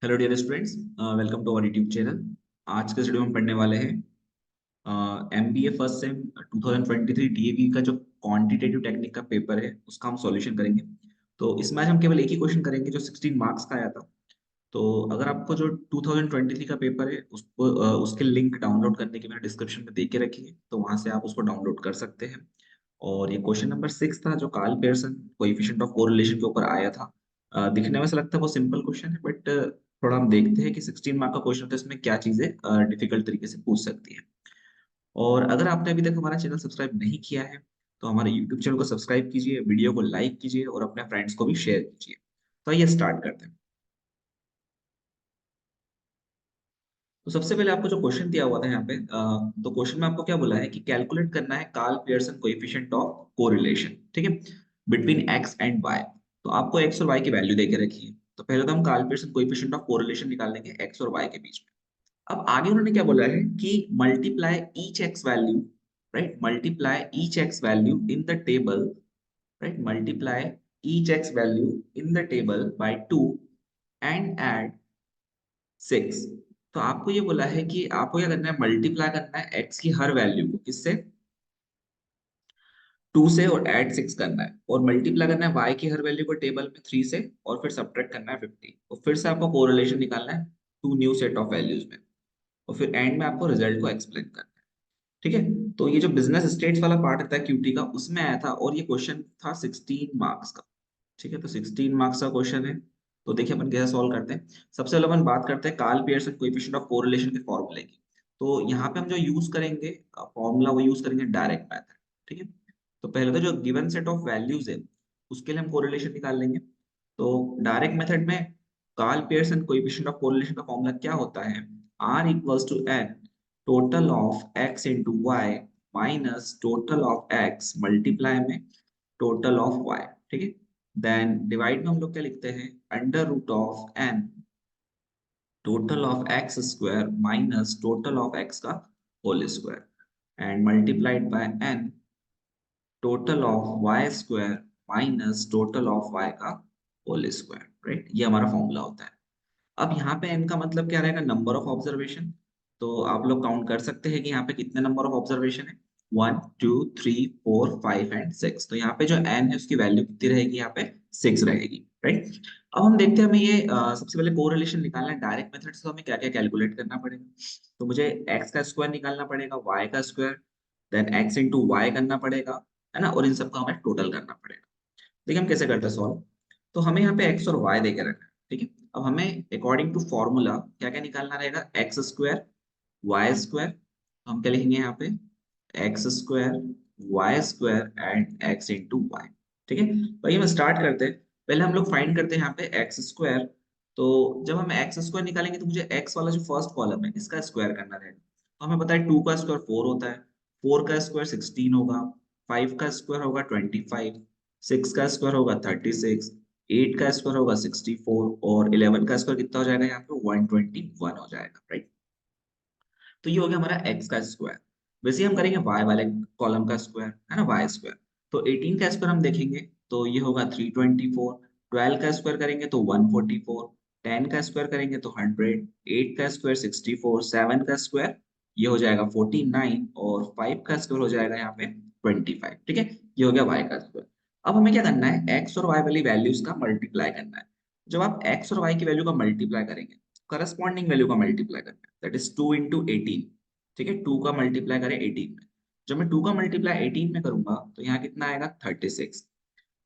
Hello dear students, welcome to our YouTube channel. आज के video में पढ़ने वाले हैं एमबीए फर्स्ट सेम 2023 डीएवी का जो क्वांटिटेटिव टेक्निक का पेपर है उसका हम सॉल्यूशन करेंगे। तो इसमें आज हम केवल एक ही क्वेश्चन करेंगे जो 16 मार्क्स का आया था। तो अगर आपको जो 2023 का पेपर है उसको उसके लिंक डाउनलोड करने की मैंने डिस्क्रिप्शन में दे के रखी है, तो वहां से आप उसको डाउनलोड कर सकते हैं। और ये क्वेश्चन नंबर 6 था जो Karl Pearson coefficient of correlation के ऊपर आया था। दिखने में से लगता है वो सिंपल क्वेश्चन है, बट थोड़ा हम देखते हैं कि 16 मार्क का क्वेश्चन तो इसमें क्या चीजें डिफिकल्ट तरीके से पूछ सकती है। और अगर आपने अभी तक हमारा चैनल सब्सक्राइब नहीं किया है तो हमारे यूट्यूब चैनल को सब्सक्राइब कीजिए, वीडियो को लाइक कीजिए और अपने फ्रेंड्स को भी शेयर कीजिए। तो आइए स्टार्ट करते हैं। तो सबसे पहले आपको जो क्वेश्चन दिया हुआ था यहाँ पे, तो क्वेश्चन में आपको क्या बोला है कि कैलकुलेट करना है Karl Pearson coefficient of correlation, ठीक है, बिटवीन एक्स एंड वाई। तो आपको एक्स और वाई की वैल्यू देके रखी है, तो पहले तो हम Karl Pearson coefficient of correlation निकाल लेंगे एक्स और वाई के बीच में। अब आगे उन्होंने क्या बोला है कि multiply each x value, right, multiply each x value in the table, right, multiply each x value in the table by 2 and add 6। तो आपको ये बोला है कि आपको क्या करना है, मल्टीप्लाई करना है एक्स की हर वैल्यू को किससे, 2 से, और ऐड 6 करना है, और मल्टीप्लाई करना है वाई की हर वैल्यू को टेबल में 3 से, और फिर सब्ट्रैक्ट करना है 50, और फिर से आपको कोरिलेशन निकालना है two new set of values में, और फिर एंड में आपको रिजल्ट को एक्सप्लेन करना है। ठीक है। तो ये जो बिजनेस स्टेट्स वाला पार्ट रहता है क्यूटी का उसमें आया था, और ये क्वेश्चन था 16 मार्क्स का। ठीक है, तो 16 मार्क्स का क्वेश्चन है। तो देखिए अपन कैसे सॉल्व करते हैं। सबसे पहले अपन बात करते हैं Karl Pearson coefficient of correlation के फॉर्मूले की। तो यहाँ पे हम जो यूज करेंगे फॉर्मूला, वो यूज करेंगे डायरेक्ट मेथड। ठीक है। तो पहले तो जो गिवन सेट ऑफ वैल्यूज है उसके लिए हम कोरिलेशन निकाल लेंगे। तो डायरेक्ट मेथड में Karl Pearson coefficient of correlation का फॉर्मूला क्या होता है, R equals to n total of x into y minus total of x multiply में टोटल ऑफ y। ठीक है। देन डिवाइड में हम लोग क्या लिखते हैं, under root of n total of x square minus total of x का whole square and multiplied by n total of y square minus total of y का होल स्क्वायर। राइट, ये हमारा फॉर्मूला होता है। अब यहाँ पे n का मतलब क्या रहेगा, नंबर ऑफ ऑब्जर्वेशन। तो आप लोग काउंट कर सकते हैं कि यहाँ पे कितने नंबर ऑफ ऑब्जर्वेशन है, 1 2 3 4 5 एंड 6। तो यहाँ पे जो n है उसकी वैल्यू कितनी रहेगी, यहाँ पे 6 रहेगी। राइट। अब हम देखते हैं हमें ये सबसे पहले कोरिलेशन निकालना है डायरेक्ट मेथड से, तो हमें क्या क्या कैलकुलेट करना पड़ेगा। तो मुझे x का स्क्वायर निकालना पड़ेगा, y का square, then x into y करना पड़ेगा, है ना, और इन सबका हमें टोटल करना पड़ेगा। देखिए हम कैसे करते हैं सॉल्व। तो हमें यहाँ पे x और y देके रखना है, ठीक है। अब हमें अकॉर्डिंग टू फॉर्मूला क्या क्या निकालना रहेगा, एक्स स्क्वायर, वाई स्क्वायर। तो हम क्या लिखेंगे यहाँ पे, x square, y square and x into y. ठीक है। भाई हम स्टार्ट करते हैं। पहले हम लोग फाइंड करते हैं यहाँ पे एक्स स्क्वायर। तो जब हम एक्स स्क्वायर निकालेंगे तो मुझे एक्स वाला जो फर्स्ट कॉलम है इसका स्क्वायर करना रहेगा। तो हमें पता है 2 का स्क्वायर 4 होता है, 4 का स्क्वायर 16 होगा, 5 का स्क्वायर होगा 25, 6 का स्क्वायर होगा 36, 8 का स्क्वायर होगा 64, और 11 का स्क्वायर कितना हो जाएगा यहाँ पे, 121 हो जाएगा। राइट। तो ये हो गया हमारा एक्स का स्क्वायर। वैसे ही हम करेंगे वाई वाले कॉलम का स्क्वायर, है ना, वाई स्क्वायर। तो 18 का स्क्वायर हम देखेंगे तो ये होगा 324, 12 का स्क्वायर करेंगे तो 144, 10 का स्क्वायर करेंगे तो 100, 8 का स्क्वायर 64, 7 का स्क्वायर ये हो जाएगा 49, और 5 का स्क्वायर हो जाएगा यहाँ पे 25। ठीक है, ये हो गया वाई का स्क्वायर। अब हमें क्या करना है, एक्स और वाई वाली वैल्यूज का मल्टीप्लाई करना है। जब आप एक्स और वाई की वैल्यू का मल्टीप्लाई करेंगे, करस्पॉन्डिंग वैल्यू का मल्टीप्लाई करना है, दैट इज 2 इंटू 18। ठीक है, 2 का मल्टीप्लाई करें 18 में। जब मैं 2 का मल्टीप्लाई 18 में करूंगा तो यहाँ कितना आएगा 36।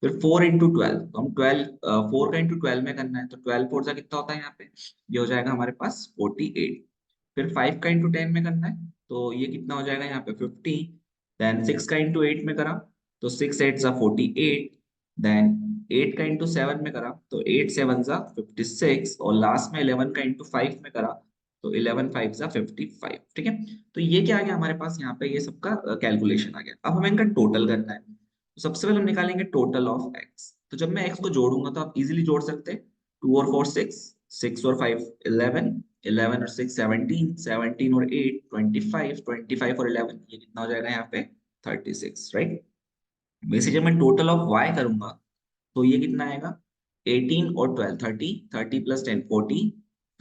फिर 4 इंटू 12, तो हम 12 4 का इंटू 12 में करना है, तो 12 फोर का कितना होता है यहाँ पे, ये हो जाएगा हमारे पास 48। फिर 5 का इंटू 10 में करना है, तो ये कितना हो जाएगा यहाँ पे 50। देन 6 का इंटू 8 में करा तो 6 8 जा 48। देन 8 का इंटू 7 में करा तो 8 7 जा 56, और लास्ट में 11 का इंटू 5 में करा तो 11 5 जा 55। ठीक है। तो ये क्या आ गया हमारे पास, यहाँ पे ये सबका कैलकुलेशन आ गया। अब हमें इनका टोटल करना है। तो सबसे पहले हम निकालेंगे टोटल ऑफ एक्स। तो जब मैं एक्स को जोड़ूंगा तो आप इजीली जोड़ सकते हैं, 2 और 4 6, 6 और 5 11, 11 और 6 17, 17 और 8 25, 25 और 11 ये कितना हो जाएगा यहाँ पे 36। राइट। वैसे जब मैं टोटल ऑफ वाई करूंगा तो ये कितना आएगा, 18 और 12 30, 30 प्लस 10 40,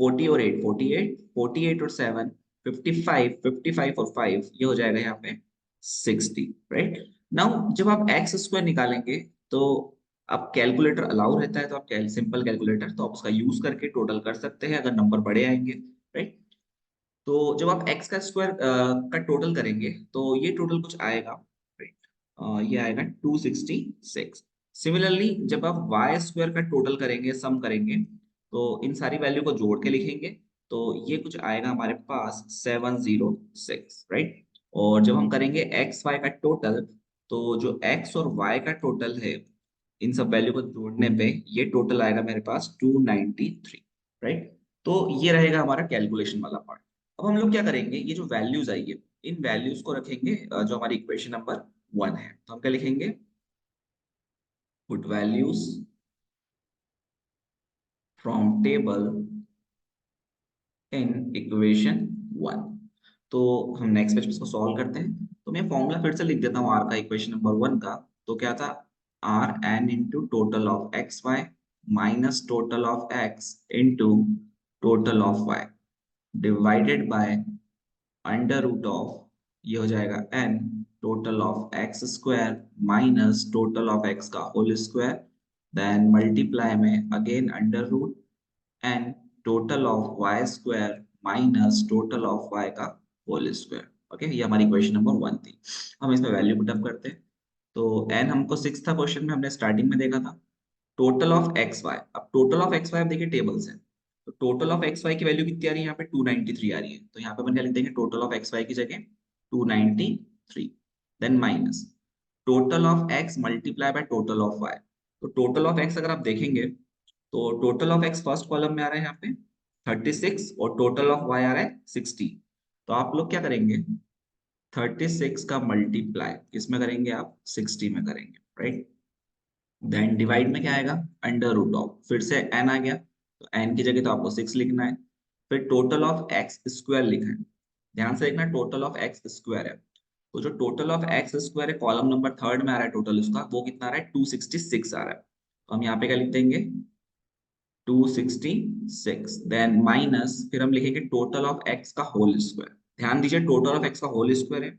40 और 8 48, 48 और 7 55, 55 और 5 ये हो जाएगा यहाँ पे 60, राइट। नाउ जब आप एक्स स्क्वायर निकालेंगे तो अब कैलकुलेटर अलाउ रहता है, तो आप सिंपल कैलकुलेटर तो आप उसका यूज करके टोटल कर सकते हैं अगर नंबर बड़े आएंगे, राइट। तो जब आप एक्स का स्क्वायर का टोटल करेंगे तो ये टोटल कुछ आएगा, राइट। ये आएगा 266। सिमिलरली जब आप वाई स्क्वायर का टोटल करेंगे, सम करेंगे, तो इन सारी वैल्यू को जोड़ के लिखेंगे तो ये कुछ आएगा हमारे पास 706, राइट। और जब हम करेंगे एक्स वाई का टोटल, तो जो एक्स और वाई का टोटल है इन सब वैल्यू को जोड़ने पे ये टोटल आएगा मेरे पास 293, राइट। तो ये रहेगा हमारा कैलकुलेशन वाला पार्ट। अब हम लोग क्या करेंगे, ये जो वैल्यूज आई है इन वैल्यूज को रखेंगे जो हमारी इक्वेशन नंबर 1 है, तो हम क्या लिखेंगे, put values from table in equation 1। तो हम नेक्स्ट पेज पे इसको सॉल्व करते हैं, तो मैं फॉर्मूला फिर से लिख देता हूँ आर का, इक्वेशन नंबर 1 का। तो क्या था, r n into total of x y minus total of x into total of y divided by under root of, ये हो जाएगा n total of x square minus total of x का whole square, then multiply में again under root n total of y square minus total of y का whole square. Okay, ये हमारी equation number 1 थी। हम इसमें वैल्यू पुट अप करते हैं, तो n हमको 6 था क्वेश्चन में, हमने स्टार्टिंग में देखा था। टोटल ऑफ एक्स वाई, अब टोटल ऑफ एक्स वाई आप देखिए टेबल्स है, तो टोटल ऑफ एक्स वाई की वैल्यू कितनी आ रही है यहाँ पे, 293 आ रही है। तो यहाँ पे अपन क्या लिख देंगे, टोटल ऑफ एक्स वाई की जगह 293, then minus total of x multiply by total of y. तो टोटल ऑफ एक्स अगर आप देखेंगे तो total of x first column में आ रहा है यहाँ पे 36 और टोटल ऑफ वाई आ रहा है 60। तो आप लोग क्या करेंगे, 36 का मल्टीप्लाई किसमें करेंगे, आप 60 में करेंगे, राइट। देन डिवाइड में क्या आएगा, अंडर रूट ऑफ, फिर से n आ गया तो n की जगह तो आपको 6 लिखना है। फिर टोटल ऑफ एक्स स्क्वायर लिखा है, ध्यान से देखना टोटल ऑफ एक्स स्क्वायर है। तो जो टोटल ऑफ एक्स स्क्वायर है कॉलम नंबर 3 में आ रहा है टोटल उसका, वो कितना आ रहा है, 266 आ रहा है। तो हम यहाँ पे क्या लिख देंगे, 266, देन माइनस फिर हम लिखेंगे टोटल ऑफ एक्स का होल स्क्वायर। ध्यान दीजिए टोटल ऑफ एक्स का होल स्क्वायर है,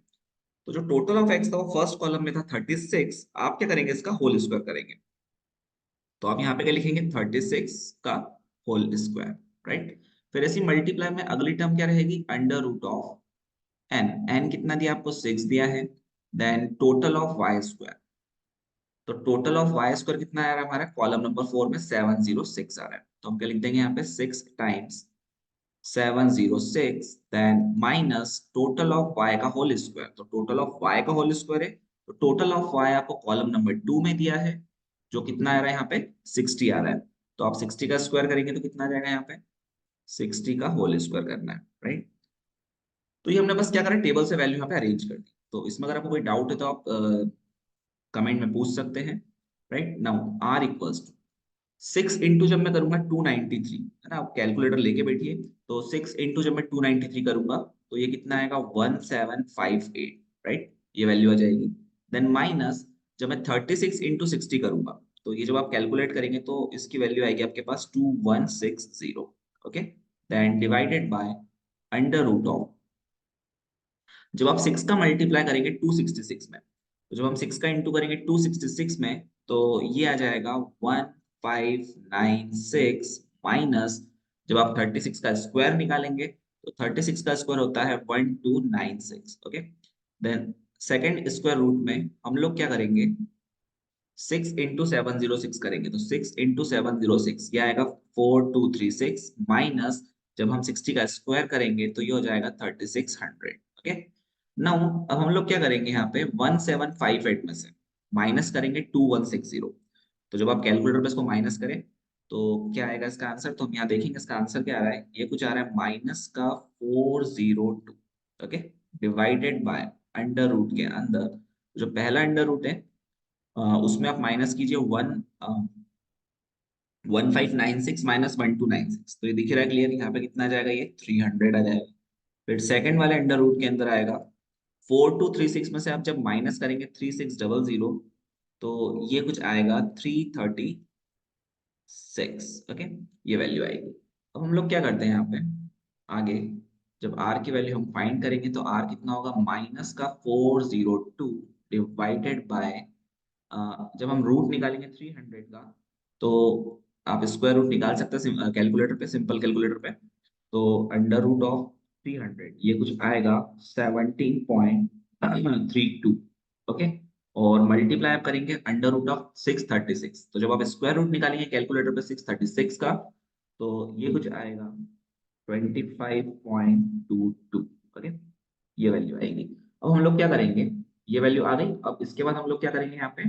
तो जो टोटल ऑफ एक्स था वो फर्स्ट कॉलम में था 36, आप क्या करेंगे, इसका होल स्क्वायर करेंगे। तो आप यहाँ पे क्या लिखेंगे, 36 का होल स्क्वायर, राइट। फिर ऐसी मल्टीप्लाई में अगली टर्म क्या रहेगी, under root of n, n कितना दिया आपको, 6 दिया है। Then total of y square, तो टोटल ऑफ वाई स्क्वायर कितना आ रहा है हमारा, कॉलम नंबर 4 में 706 आ रहा है। तो हम क्या लिख देंगे यहाँ पे, 6 times 706, then minus total of y का होल स्क्वायर। तो टोटल ऑफ y का होल स्क्वायर है, तो टोटल ऑफ y आपको कॉलम नंबर 2 में दिया है, जो कितना आ रहा है यहाँ पे, 60 आ रहा है। तो आप 60 का स्क्वायर करेंगे तो कितना आ जाएगा यहाँ पे, 60 का होल स्क्वायर करना है, राइट। तो ये हमने बस क्या करा, टेबल से वैल्यू यहाँ पे अरेंज कर दी। तो इसमें अगर आपको कोई डाउट है तो आप कमेंट में पूछ सकते हैं, right. Now r equals to 6 into जब मैं करूंगा 293, है ना, आप कैलकुलेटर लेके बैठिए। तो 6 इंटू जब मैं 293 करूंगा तो ये कितना आएगा, 1758, राइट, ये वैल्यू आ जाएगी। देन माइनस जब मैं 36 इंटू 60 करूंगा, तो ये जब आप कैलकुलेट करेंगे तो इसकी वैल्यू आएगी आपके पास 2160, okay. Then divided by under root of, जब आप 6 का मल्टीप्लाई करेंगे 266 में, तो जब हम 6 का इंटू करेंगे 266 में, तो ये आ जाएगा 1596 माइनस, जब आप 36 का स्क्वायर निकालेंगे तो 36 का स्क्वायर होता है 1296, ओके। देन सेकेंड स्क्वायर रूट में हम लोग क्या करेंगे, 6 इंटू 706 करेंगे, तो 6 इंटू 706 ये आएगा 4236 माइनस, जब हम 60 का स्क्वायर करेंगे तो ये हो जाएगा 3600, ओके। नाउ अब हम लोग क्या करेंगे, यहाँ पे 1758 में से माइनस करेंगे 2160। तो जब आप कैलकुलेटर पे इसको माइनस करें तो क्या आएगा इसका आंसर, तो हम यहाँ देखेंगे इसका आंसर क्या आ रहा है, ये कुछ आ रहा है माइनस का 402, okay, divided by under root के अंदर जो पहला अंडर रूट है उसमें आप माइनस कीजिए 1596 माइनस 1296, तो ये दिख रहा है क्लियर, यहाँ पे कितना आ जाएगा, ये 300 आ जाएगा। फिर सेकंड वाले अंडर रूट के अंदर आएगा 4236 में से आप जब माइनस करेंगे 3600, तो ये कुछ आएगा 336, ओके, ये वैल्यू आएगी। अब हम लोग क्या करते हैं यहाँ पे आगे, जब r की वैल्यू हम फाइंड करेंगे तो r कितना होगा, माइनस का 402 डिवाइडेड बाय, जब हम रूट निकालेंगे 300 का, तो आप स्क्वायर रूट निकाल सकते हैं कैलकुलेटर पे, सिंपल कैलकुलेटर पे। तो अंडर रूट ऑफ 300 ये कुछ आएगा 17.32। ओके, और मल्टीप्लाई आप करेंगे अंडर रूट ऑफ 636। तो जब आप स्क्वायर रूट निकालेंगे कैलकुलेटर पे 636 का, तो ये कुछ आएगा 25.22। ओके, ये वैल्यू आएगी। अब हम लोग क्या करेंगे, ये वैल्यू आ गई। अब इसके बाद हम लोग क्या करेंगे यहाँ पे,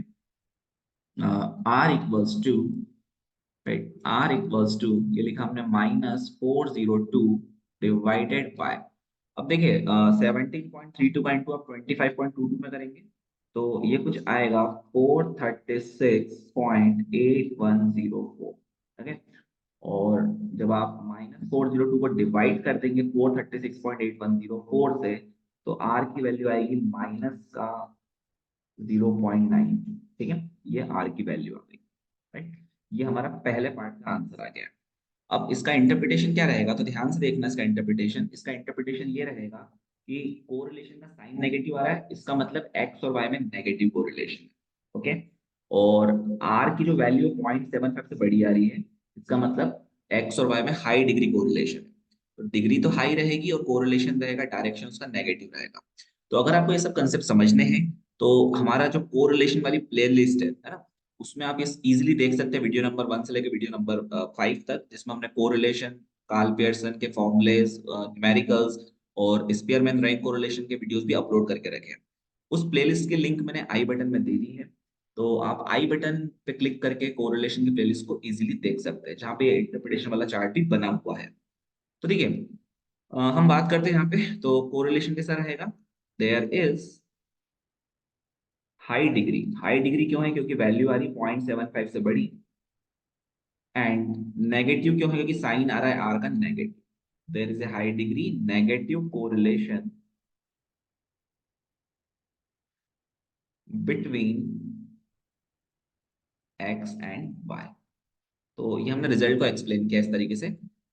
r equals to, right, r equals to, ये लिखा हमने -402 डिवाइडेड बाय, अब देखिए 17.32 का इंटू आप 25.22 में करेंगे तो ये कुछ आएगा 436.8104। ओके, और जब आप -402 को डिवाइड कर देंगे 436.8104 से, तो r की वैल्यू आएगी माइनस का 0.9। ठीक है, ये r की वैल्यू आ गई, राइट। ये हमारा पहले पार्ट का आंसर आ गया। अब इसका इंटरप्रिटेशन क्या रहेगा, तो ध्यान से देखना इसका इंटरप्रिटेशन। इसका इंटरप्रिटेशन ये रहेगा कि कोरिलेशन का साइन नेगेटिव आ रहा है, इसका मतलब एक्स और वाई में नेगेटिव कोरिलेशन है। ओके, और आर की जो वैल्यू 0.75 से बड़ी आ रही है, इसका मतलब एक्स और वाई में हाई डिग्री कोरिलेशन है। तो डिग्री तो हाई रहेगी और कोरिलेशन रहेगा, डायरेक्शन उसका नेगेटिव रहेगा। तो अगर आपको ये सब कंसेप्ट समझने हैं, तो हमारा जो कोरिलेशन वाली प्ले लिस्ट है ना, उसमें आप इस इजीली देख सकते हैं वीडियो नंबर 1 से लेकर वीडियो नंबर 5 तक, जिसमें हमने कोरिलेशन, कार्ल पियर्सन के फॉर्मूलेज, न्यूमेरिकल्स और स्पीयरमैन रैंक कोरिलेशन के वीडियोस भी अपलोड करके रखे हैं। उस प्लेलिस्ट की लिंक मैंने आई बटन में दे दी है, तो आप आई बटन पे क्लिक करके कोरिलेशन की प्लेलिस्ट को इजीली देख सकते हैं, जहाँ पे इंटरप्रिटेशन वाला चार्ट भी बना हुआ है। तो ठीक है, हम बात करते हैं यहाँ पे, तो कोरिलेशन कैसा रहेगा, there is high degree. High degree क्यों है, क्योंकि वैल्यू आ रही 0.75 से बड़ी। एंड नेगेटिव क्यों है, क्योंकि साइन आ रहा है आर का negative. There is a high degree negative correlation between x and y. तो ये हमने रिजल्ट को एक्सप्लेन किया इस तरीके से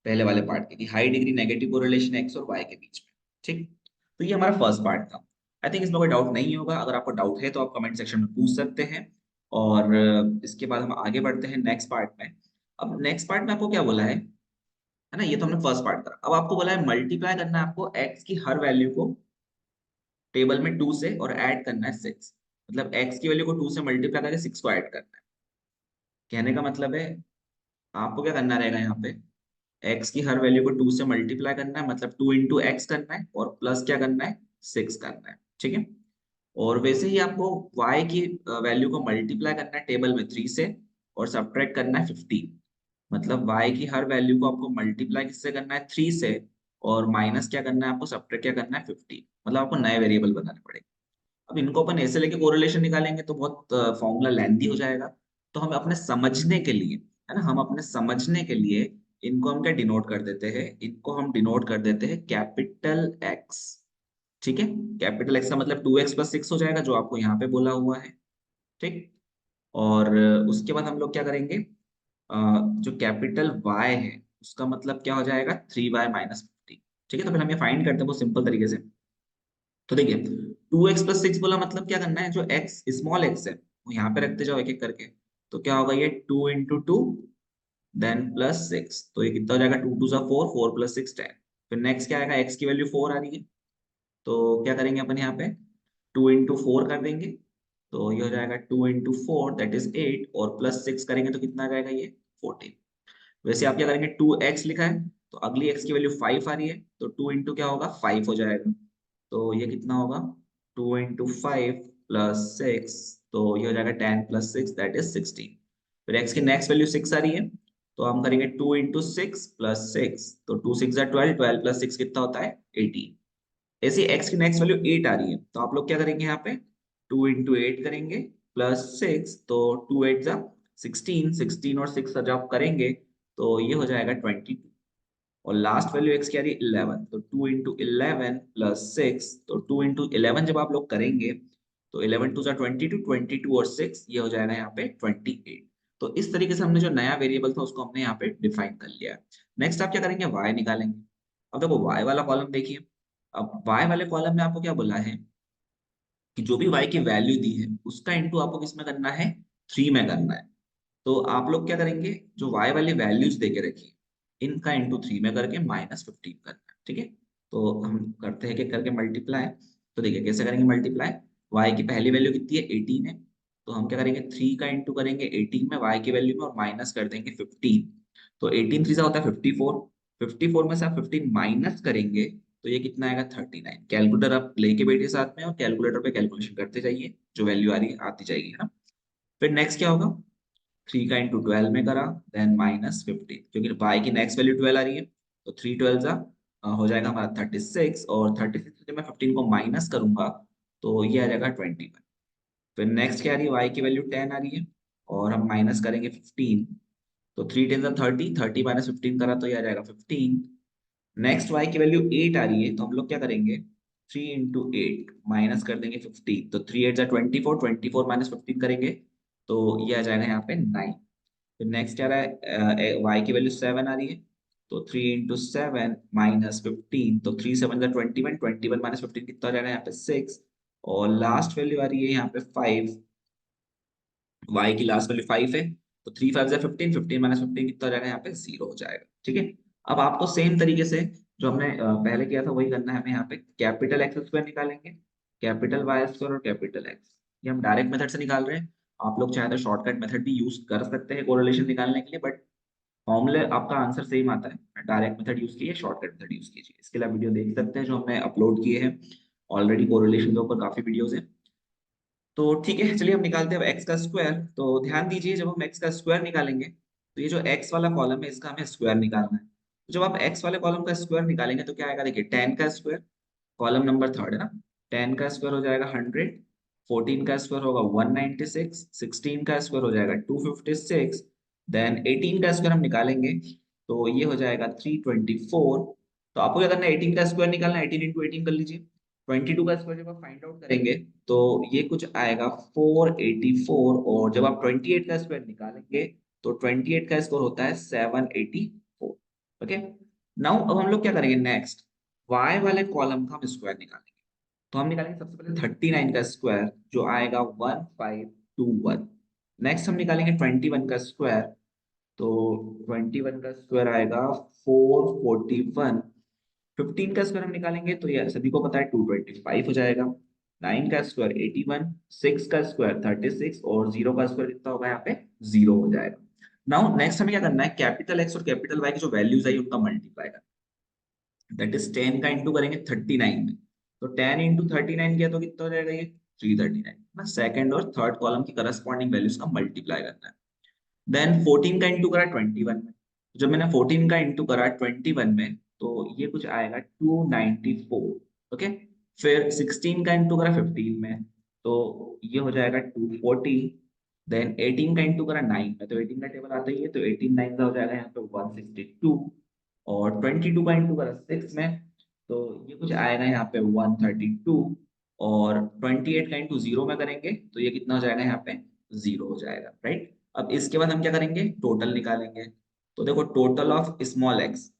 पहले वाले पार्ट के, कि high degree negative correlation x और वाई के बीच में। ठीक, तो ये हमारा फर्स्ट पार्ट था। आई थिंक इसमें कोई डाउट नहीं होगा। अगर आपको डाउट है तो आप कमेंट सेक्शन में पूछ सकते हैं, और इसके बाद हम आगे बढ़ते हैं नेक्स्ट पार्ट में। अब नेक्स्ट पार्ट में आपको क्या बोला है ना, ये तो हमने फर्स्ट पार्ट करा। अब आपको बोला है मल्टीप्लाई करना है आपको एक्स की हर वैल्यू को टेबल में 2 से, और ऐड करना है 6। मतलब एक्स की वैल्यू को 2 से मल्टीप्लाई करके 6 को ऐड करना है। कहने का मतलब है आपको क्या करना रहेगा यहाँ पे, एक्स की हर वैल्यू को 2 से मल्टीप्लाई करना है, मतलब 2 इंटू एक्स करना है, और प्लस क्या करना है, 6 करना है। ठीक है, और वैसे ही आपको y की वैल्यू को मल्टीप्लाई करना है टेबल में 3 से, और सब्ट्रैक्ट करना है 15। मतलब y की हर वैल्यू को आपको मल्टीप्लाई किससे करना है, 3 से, और माइनस क्या करना है आपको, सब्ट्रैक्ट क्या करना है, 15। मतलब आपको नए वेरिएबल बनाने पड़ेंगे। अब इनको अपन ऐसे लेके कोरिलेशन निकालेंगे तो बहुत फॉर्मूला लेंथी हो जाएगा। तो हम अपने समझने के लिए, है ना, हम अपने समझने के लिए इनको हम क्या डिनोट कर देते हैं, इनको हम डिनोट कर देते हैं कैपिटल एक्स। ठीक है, कैपिटल एक्स का मतलब 2x + 6 हो जाएगा, जो आपको यहाँ पे बोला हुआ है। ठीक, और उसके बाद हम लोग क्या करेंगे, जो कैपिटल वाई है उसका मतलब क्या हो जाएगा, 3y - 15। ठीक है, तो फिर हम ये फाइंड करते हैं वो सिंपल तरीके से। तो देखिए 2x + 6 बोला, मतलब क्या करना है, जो x स्मॉल x है वो यहाँ पे रखते जाओ एक एक करके। तो क्या होगा, ये 2 × 2 देन +6, तो ये कितना हो जाएगा, 2 × 2 = 4, 4 + 6 10। फिर नेक्स्ट क्या आएगा, x की वैल्यू 4 आ रही है, तो क्या करेंगे अपन यहाँ पे, 2 × 4 कर देंगे। तो ये हो जाएगा 2 × 4 दैट इज 8, और +6 करेंगे तो कितना आ जाएगा, ये 14। वैसे आप क्या करेंगे, 2x लिखा है तो अगली x की वैल्यू 5 आ रही है, तो 2 इंटू क्या होगा, 5 हो जाएगा। तो ये कितना होगा, 2 × 5 + 6, तो ये हो जाएगा 10 + 6 दैट इज 16। फिर x की नेक्स्ट वैल्यू 6 आ रही है, तो हम करेंगे 2 × 6 + 6, तो 2 × 6 = 12, 12 + 6 कितना होता है, 18। ऐसे एक्स की नेक्स्ट वैल्यू 8 आ रही है, तो आप लोग क्या करेंगे यहाँ पे, 2 × 8 करेंगे +6, तो 2 × 8 = 16, 16 और 6 जब आप करेंगे तो ये हो जाएगा 22। और लास्ट वैल्यू एक्स की आ रही है 11, तो 2 × 11 +6, तो 2 × 11 जब आप लोग करेंगे तो 11 × 2 = 22, 22 और 6 ये हो जाएगा यहाँ पे 28। तो इस तरीके से हमने जो नया वेरिएबल था उसको हमने यहाँ पे डिफाइन कर लिया है। नेक्स्ट आप क्या करेंगे, y निकालेंगे। अब देखो y वाला कॉलम देखिए, अब y वाले कॉलम में आपको क्या बोला है कि जो भी y की वैल्यू दी है उसका इंटू आपको किसमें करना है, 3 में करना है। तो आप लोग क्या करेंगे, जो y वाली वैल्यूज दे के रखिए इनका इंटू 3 में करके -15 करना है, ठीक है। तो हम करते हैं कि करके मल्टीप्लाई। तो देखिए कैसे करेंगे मल्टीप्लाई, y की पहली वैल्यू कितनी है, 18 है। तो हम क्या करेंगे, 3 का इंटू करेंगे 18 में y की वैल्यू में और माइनस कर देंगे 15। तो 18 3 से होता है 54, 54 में से आप 15 माइनस करेंगे तो ये कितना आएगा, 39। कैलकुलेटर आप लेके बैठिए साथ में और कैलकुलेटर पे कैलकुलेशन करते जाइए, जो वैल्यू आ रही है आती जाएगी, है ना। फिर नेक्स्ट क्या होगा, 3 का इंटू 12 में करा, देन -15, क्योंकि y की नेक्स्ट वैल्यू 12 आ रही है। तो 3 12 हो जाएगा हमारा 36, और 36 से जब मैं 15 को माइनस करूंगा तो ये आ जाएगा 21। फिर नेक्स्ट क्या आ रही है, y की वैल्यू 10 आ रही है और हम माइनस करेंगे 15। तो 3 10 30, 30 -15 करा तो ये आ जाएगा 15। नेक्स्ट y की वैल्यू 8 आ रही है, तो हम लोग क्या करेंगे, 3 इंटू 8 माइनस कर देंगे 15। तो 3 8 24, 24 -15 करेंगे तो ये आ जाएगा यहाँ पे 9। फिर नेक्स्ट क्या आ रहा है, y की वैल्यू 7 आ रही है। तो 3 इंटू 7 -15, तो 3 7 21, 21 -15 कितना हो जाएगा यहाँ पे 6। और लास्ट वैल्यू आ रही है यहाँ पे 5, y की लास्ट वैल्यू 5 है। तो 3 5 15, 15 -15 कितना हो जाएगा यहाँ पे 0 हो जाएगा, ठीक है। अब आपको सेम तरीके से जो हमने पहले किया था वही करना है, हमें यहाँ पे कैपिटल एक्स स्क्वायर निकालेंगे, कैपिटल वाई स्क्वायर और कैपिटल एक्स। ये हम डायरेक्ट मेथड से निकाल रहे हैं। आप लोग चाहे तो शॉर्टकट मेथड भी यूज कर सकते हैं कोरिलेशन निकालने के लिए, बट फॉर्मूले आपका आंसर सेम आता है। डायरेक्ट मेथड यूज कीजिए, शॉर्टकट मेथड यूज कीजिए। इसके लिए आप वीडियो देख सकते हैं जो हमने अपलोड किए हैं ऑलरेडी, कोरिलेशन के ऊपर काफी वीडियोस हैं। तो ठीक है, चलिए हम निकालते हैं अब एक्स का स्क्वायर। तो ध्यान दीजिए, जब हम एक्स का स्क्वायर निकालेंगे तो ये जो एक्स वाला कॉलम है इसका हमें स्क्वायर निकालना है। तो जब आप एक्स वाले कॉलम का स्क्वायर निकालेंगे तो क्या आएगा, देखिए 10 का स्क्वायर, कॉलम नंबर थर्ड है ना, 10 का स्क्वायर हो जाएगा 100, 14 का स्क्वायर होगा 196, 16 का स्क्वायर हो जाएगा 256, देन 18 का स्क्वायर हम निकालेंगे तो ये हो जाएगा 324। तो आपको क्या करना है, 18 का स्क्वायर निकालना है, 18 इंटू 18 कर लीजिए। 22 का स्क्वायर जब आप फाइंड आउट करेंगे तो ये कुछ आएगा 484, और जब आप 28 का स्क्वायर निकालेंगे तो 28 का स्क्वायर होता है 784। ओके, नाउ अब हम लोग क्या करेंगे, नेक्स्ट y वाले कॉलम का हम स्क्वायर निकालेंगे। तो हम निकालेंगे सबसे पहले 39 का स्क्वायर जो आएगा 1521। नेक्स्ट हम निकालेंगे 21 का स्क्वायर, तो 21 का स्क्वायर आएगा 441। 15 का स्क्वायर हम निकालेंगे तो ये सभी को पता है 225 हो जाएगा। 9 का स्क्वायर 81, 6 का स्क्वायर 36, और 0 का स्क्वायर कितना होगा यहाँ पे 0 हो जाएगा। नाउ नेक्स्ट हमें क्या करना है, कैपिटल एक्स और कैपिटल वाई की जो वैल्यूज आई उनका मल्टीप्लाई करना, दैट इज 10 का इंटू करेंगे 39 में। तो 10 इंटू 39 किया तो कितना हो जाएगा, ये 339 ना। सेकंड और थर्ड कॉलम की करस्पॉन्डिंग वैल्यूज का मल्टीप्लाई करना है। देन 14 का इंटू करा 21 में, तो जब मैंने 14 का इंटू करा 21 में तो ये कुछ आएगा 294। ओके, फिर 16 का इंटू करा 15 में तो ये हो जाएगा 240। देन 18 का इंटू करा 9 में, तो 18 का टेबल आता ही है, तो 18 9 का हो जाएगा यहाँ पे 162। और 22 का इंटू करा 6 में तो ये कुछ आएगा यहाँ पे 132। और 28 का इंटू 0 में करेंगे तो ये कितना हो जाएगा यहाँ पे 0 हो जाएगा, राइट। अब इसके बाद हम क्या करेंगे, टोटल निकालेंगे। तो देखो टोटल ऑफ स्मॉल एक्स,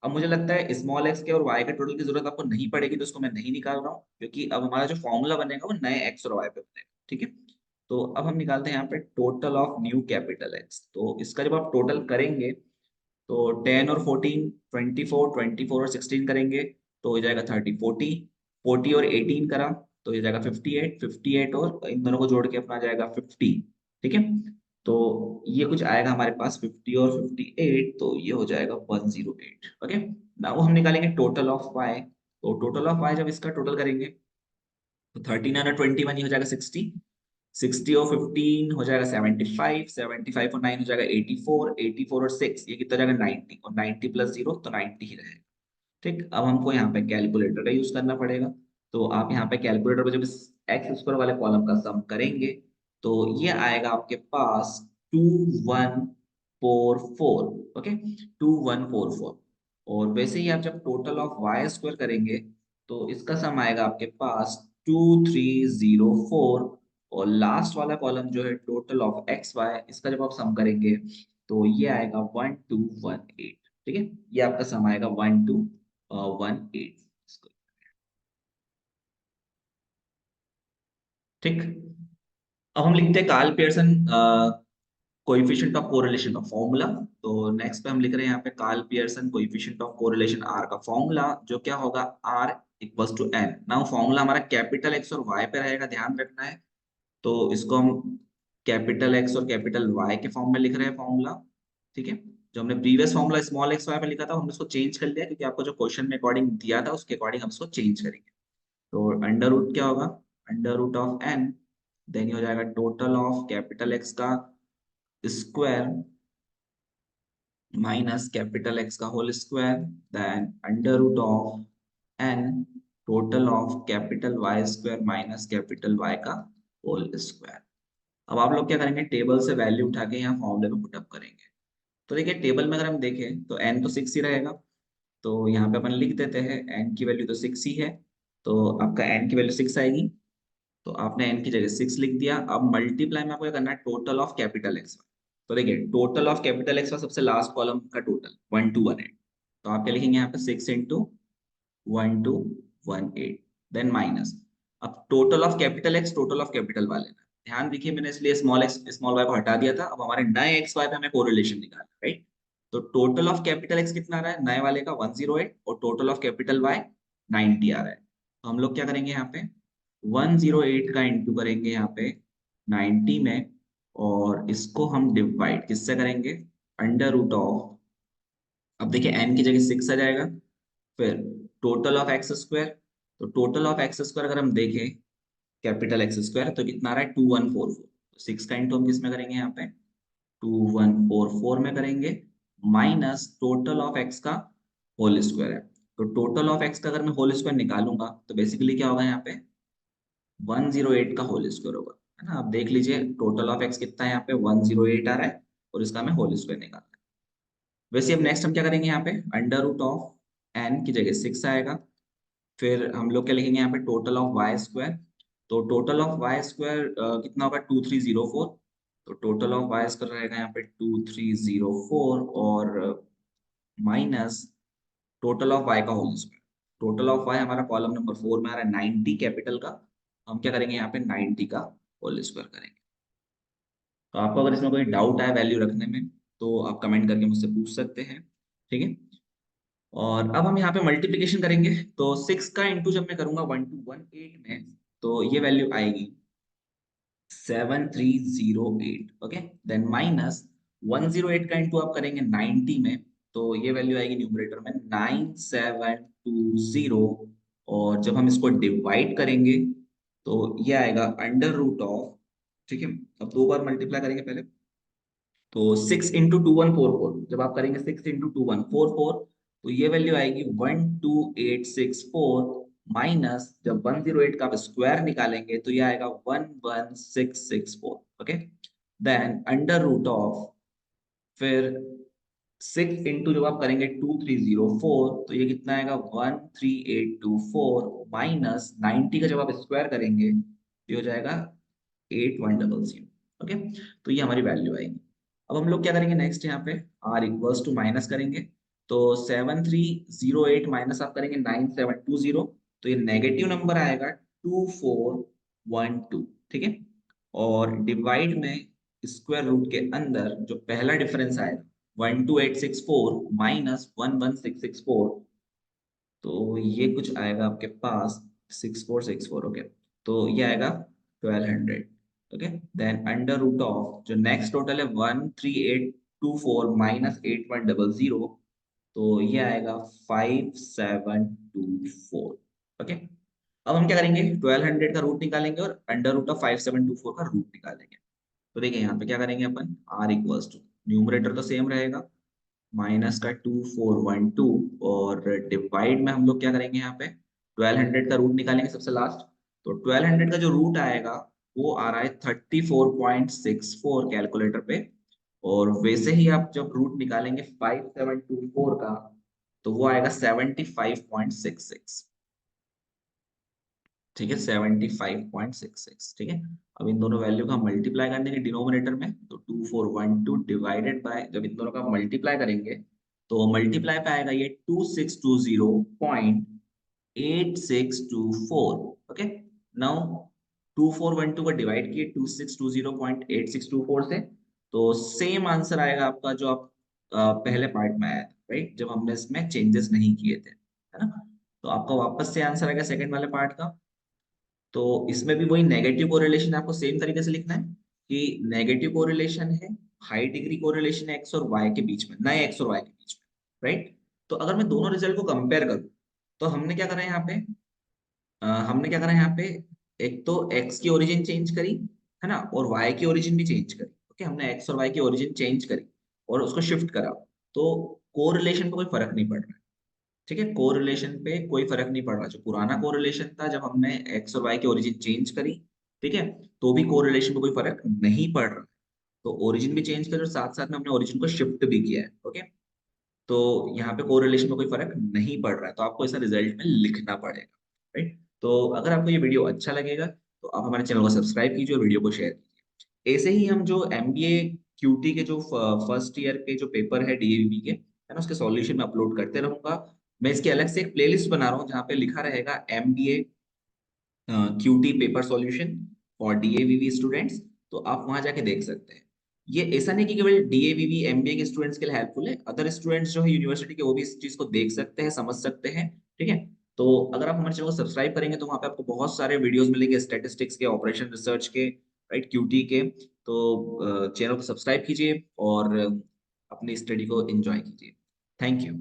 अब मुझे लगता है स्मॉल एक्स के और वाई के टोटल की जरूरत आपको नहीं पड़ेगी, तो इसको मैं नहीं निकाल रहा हूँ, क्योंकि अब हमारा जो फॉर्मूला बनेगा वो नए एक्स और वाई पे बनेगा, ठीक है। तो अब हम निकालते हैं यहाँ पे total of new capital x. तो इसका जब आप टोटल करेंगे तो 10 और 14 24, 24 और 16 करेंगे तो हो जाएगा 30, 40, 40 और 18 करा तो हो जाएगा 58, 58 और इन दोनों को जोड़ के अपना जाएगा 50, ठीक है। तो ये कुछ आएगा हमारे पास 50 और 58, तो ये हो जाएगा 108। ओके, नाउ हम निकालेंगे टोटल ऑफ y। तो टोटल ऑफ y जब इसका टोटल करेंगे तो 39 और 21 ये हो जाएगा 60, 60 और 15 हो जाएगा 75, 75 और 9 हो जाएगा 84, 84 और 6 ये कितना हो जाएगा 90, और 90 प्लस 0 तो 90 ही रहेगा। ठीक, अब हमको यहाँ पे कैलकुलेटर का यूज करना पड़ेगा। तो आप यहाँ पे कैलकुलेटर पर जब इस एक्स स्क्वायर वाले कॉलम का सम करेंगे तो ये आएगा आपके पास 2144। ओके, 2144। और वैसे ही आप जब टोटल ऑफ वाई स्क्वायर करेंगे तो इसका सम आएगा आपके पास 2304। और लास्ट वाला कॉलम जो है टोटल ऑफ एक्स वाई, इसका जब आप सम करेंगे तो ये आएगा 1218। ठीक है, ये आपका सम आएगा 1218। ठीक, अब हम लिखते हैं Karl Pearson coefficient of correlation का फॉर्मूला। तो नेक्स्ट पे हम लिख रहे हैं यहाँ पे Karl Pearson coefficient of correlation r का फॉर्मूला, जो क्या होगा, r equals to n. Now formula हमारा कैपिटल एक्स और वाई पे रहेगा, ध्यान रखना है। तो इसको हम कैपिटल एक्स और कैपिटल वाई के फॉर्म में लिख रहे हैं फॉर्मूला। ठीक है, जो हमने previous formula small x Y पे लिखा था, हमने उसको चेंज कर लिया क्योंकि आपको जो क्वेश्चन में अकॉर्डिंग दिया था उसके अकॉर्डिंग हम उसको चेंज करेंगे। तो अंडर रूट क्या होगा, under root of n, then ये हो जाएगा टोटल ऑफ कैपिटल एक्स का स्क्वायर माइनस कैपिटल एक्स का whole square, then under root of n total of capital y square minus capital y का होल स्क्वायर। अब आप लोग क्या करेंगे, टेबल से वैल्यू उठा के यहाँ फॉर्मूले में पुटअप करेंगे। तो देखिए टेबल में अगर हम देखें तो एन तो 6 ही रहेगा, तो यहाँ पे अपन लिख देते हैं एन की वैल्यू तो 6 ही है। तो आपका एन की वैल्यू 6 आएगी, तो आपने एन की जगह 6 लिख दिया। अब मल्टीप्लाई में आपको क्या करना है, टोटल ऑफ कैपिटल एक्स। तो देखिए टोटल ऑफ कैपिटल एक्स का सबसे लास्ट कॉलम का टोटल 1218, तो आप क्या लिखेंगे यहाँ पे 6 इंटू 1218, देन माइनस। अब total of capital x total of capital y लेना है। ध्यान देखिए मैंने इसलिए स्मॉल एक्स स्मॉल वाई को हटा दिया था। अब हमारे नए एक्स वाई पे हमें कोरिलेशन निकालना है, राइट। तो टोटल ऑफ कैपिटल एक्स कितना आ रहा है नए वाले का 108, और टोटल ऑफ कैपिटल वाई 90 आ रहा है। तो हम लोग क्या करेंगे यहाँ पे 108 का इंटू करेंगे यहाँ पे 90 में, और इसको हम डिवाइड किससे करेंगे, अंडर रूट ऑफ, अब देखिए एन की जगह 6 आ जाएगा, फिर टोटल ऑफ एक्स स्क्वायर। तो टोटल ऑफ एक्स स्क्वायर अगर हम देखें कैपिटल एक्स स्क्वायर तो कितना आ रहा है 2144। तो 6 का इंटू हम किस में करेंगे यहाँ पे 2144 में करेंगे, माइनस टोटल ऑफ एक्स का होल स्क्वायर है। तो टोटल ऑफ एक्स का अगर मैं होल स्क्वायर निकालूंगा तो बेसिकली क्या होगा यहाँ पे 108 का होल स्क्वायर होगा, है ना। आप देख लीजिए टोटल ऑफ एक्स कितना है यहाँ पे 108 आ रहा है, और इसका हमें होल स्क्वायर निकालना है। वैसे अब नेक्स्ट हम क्या करेंगे यहाँ पे अंडर रूट ऑफ एन की जगह 6 आएगा, फिर हम लोग क्या लिखेंगे यहाँ पे टोटल ऑफ वाई स्क्वायर। तो टोटल ऑफ वाई स्क्वायर कितना होगा 2304। तो टोटल ऑफ वाई स्क्वायर रहेगा यहाँ पे 2304, और माइनस टोटल ऑफ वाई का whole square. Total of y हमारा कॉलम नंबर 4 में आ रहा है 90 कैपिटल का, हम क्या करेंगे यहाँ पे 90 का होल स्क्वायर करेंगे। तो आपको अगर इसमें कोई डाउट है वैल्यू रखने में तो आप कमेंट करके मुझसे पूछ सकते हैं, ठीक है। और अब हम यहाँ पे मल्टीप्लिकेशन करेंगे, तो 6 का इंटू जब मैं करूंगा 1218 में, तो ये वैल्यू आएगी 7308। ओके, देन माइनस 108 का इंटू आप करेंगे 90 में, तो ये वैल्यू आएगी न्यूमरेटर में 9720, और जब हम इसको डिवाइड करेंगे तो ये आएगा अंडर रूट ऑफ, ठीक है। अब दो बार मल्टीप्लाई करेंगे पहले, तो 6 इंटू 2144, जब आप करेंगे 6 इंटू 2144, तो ये वैल्यू आएगी 12864, माइनस जब 108 का आप स्क्वायर निकालेंगे तो ये आएगा 11664। Okay, then under root of, फिर 6 इंटू जब आप करेंगे 2304, तो ये कितना आएगा 13824, माइनस 90 का जब आप स्क्वायर करेंगे तो ये हो जाएगा 8100। ओके, तो ये हमारी वैल्यू आएगी। अब हम लोग क्या करेंगे नेक्स्ट यहाँ पे आर इक्वल्स टू माइनस करेंगे। तो 7308 माइनस आप करेंगे 9720, तो ये नेगेटिव नंबर आएगा 2412, ठीक है। और डिवाइड में स्क्वायर रूट के अंदर जो पहला डिफरेंस आएगा 12864 माइनस 11664, तो ये कुछ आएगा आपके पास 6464। ओके, तो ये आएगा 1200। Okay, then under root of जो नेक्स्ट टोटल है 13824 माइनस 8100, तो ये आएगा 5724। ओके, अब हम क्या करेंगे 1200 का रूट निकालेंगे और अंडर रूट ऑफ 5724 का रूट निकालेंगे। तो देखिए यहाँ पे क्या करेंगे अपन आर इक्वल्स टू, न्यूमरेटर तो सेम रहेगा माइनस का 2412, और डिवाइड में हम लोग क्या करेंगे यहाँ पे 1200 का रूट निकालेंगे सबसे लास्ट। तो 1200 का जो रूट आएगा वो आ रहा है 34.64 कैलकुलेटर पे, और वैसे ही आप जब रूट निकालेंगे 5724 का तो वो आएगा 75.66। ठीक है 75.66, ठीक है। अब इन दोनों वैल्यू का मल्टीप्लाई कर देंगे डिनोमिनेटर में, तो 2412 डिवाइडेड बाय, जब इन दोनों का मल्टीप्लाई करेंगे तो मल्टीप्लाई पे आएगा ये 2620.8624। ओके, नाउ 2412 को डिवाइड किए 2620.8624 से, तो सेम आंसर आएगा आपका जो आप पहले पार्ट में आया था, राइट, जब हमने इसमें चेंजेस नहीं किए थे, है ना। तो आपका वापस से आंसर आएगा सेकंड वाले पार्ट का। तो इसमें भी वही नेगेटिव कोरिलेशन आपको सेम तरीके से लिखना है कि नेगेटिव कोरिलेशन है, हाई डिग्री कोरिलेशन है एक्स और वाई के बीच में, नए एक्स और वाई के बीच में, राइट। तो अगर मैं दोनों रिजल्ट को कंपेयर करूं, तो हमने क्या करा है यहाँ पे, हमने क्या करा है यहाँ पे, एक तो एक्स की ओरिजिन चेंज करी, है ना, और वाई की ओरिजिन भी चेंज करी। ओके, हमने एक्स और वाई की ओरिजिन चेंज करी और उसको शिफ्ट करा, तो कोरिलेशन पे कोई फर्क नहीं पड़ रहा। ठीक है, कोरिलेशन पे कोई फर्क नहीं पड़ रहा। जो पुराना कोरिलेशन था जब हमने एक्स और वाई की ओरिजिन चेंज करी, ठीक है, तो भी कोरिलेशन पे कोई फर्क नहीं पड़ रहा। तो ओरिजिन भी चेंज करी और साथ साथ में हमने ओरिजिन को शिफ्ट भी किया है। ओके, तो यहाँ पे कोरिलेशन में कोई फर्क नहीं पड़ रहा है, तो आपको ऐसा रिजल्ट में लिखना पड़ेगा, राइट। तो अगर आपको ये वीडियो अच्छा लगेगा तो आप हमारे चैनल को सब्सक्राइब कीजिए और वीडियो को शेयर कीजिए। ऐसे ही हम जो एमबीए क्यूटी के जो फर्स्ट ईयर के जो पेपर है डीएवीबी के, है ना, उसके सॉल्यूशन में अपलोड करते रहूंगा। मैं इसकी अलग से एक प्लेलिस्ट बना रहा हूँ जहाँ पे लिखा रहेगा MBA QT paper solution for DAVV students, तो आप वहां जाके देख सकते हैं। ये ऐसा नहीं कि केवल डीएवीवी एमबीए के स्टूडेंट्स के लिए हेल्पफुल है, अदर स्टूडेंट्स जो है यूनिवर्सिटी के वो भी इस चीज को देख सकते हैं, समझ सकते हैं। ठीक है, तो अगर आप हमारे चैनल को सब्सक्राइब करेंगे तो वहां पे आपको बहुत सारे वीडियोस मिलेंगे स्टैटिस्टिक्स के, ऑपरेशन रिसर्च के, राइट, क्यूटी के। तो चैनल को सब्सक्राइब कीजिए और अपनी स्टडी को एंजॉय कीजिए। Thank you.